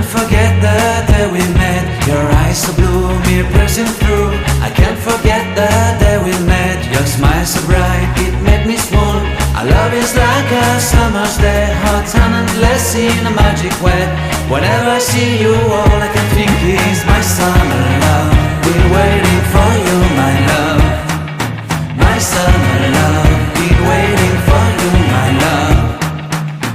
forget the day we met. Your eyes so blue, me pressing through. I can't forget the day we met. Your smile so bright, it made me swoon. Our love is like a summer's day, hot and endless in a magic way. Whenever I see you, all I can think is my summer love. Been waiting for you, my love. My summer love. Been waiting for you, my love.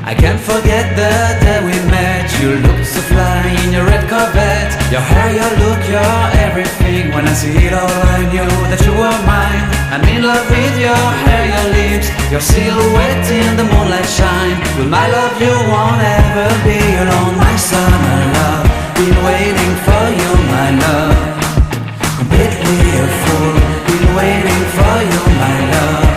I can't forget the day we met. You looked so fly in your red Corvette. Your hair, your look, your everything. When I see it all, I knew that you were mine. I'm in love with your hair, your lips, your silhouette in the moonlight shine. With my love you won't ever be alone. My summer love, been waiting for you, my love. Completely a fool, been waiting for you, my love.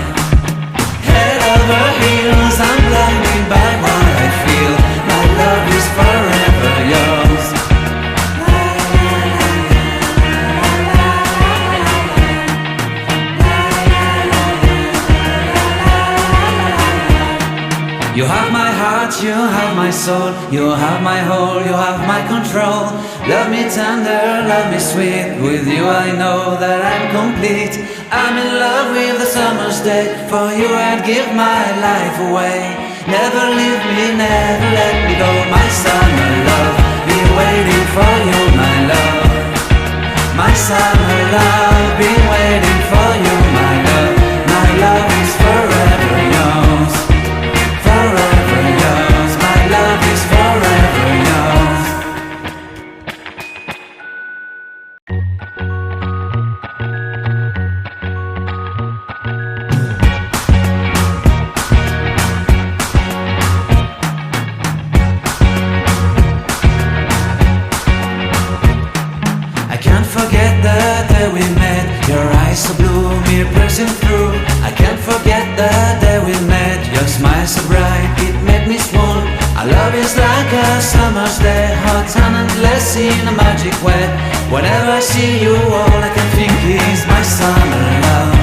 Head over heels, I'm blinded by what I feel. My love is forever yours. You have my heart, you have my soul. You have my whole, you have my control. Love me tender, love me sweet. With you I know that I'm complete. I'm in love with the summer's day. For you I'd give my life away. Never leave me, never let me go. My summer love, been waiting for you, my love. My summer love, been waiting for you, my love. My love is forever yours. Forever yours, my love is forever yours. I can't forget the day we met. Your eyes so blue, me pressing through. I can't forget the day we met. Your smile so bright, it made me swoon. Our love is like a summer's day, hot and endless in a magic way. Whenever I see you, all I can think is my summer love.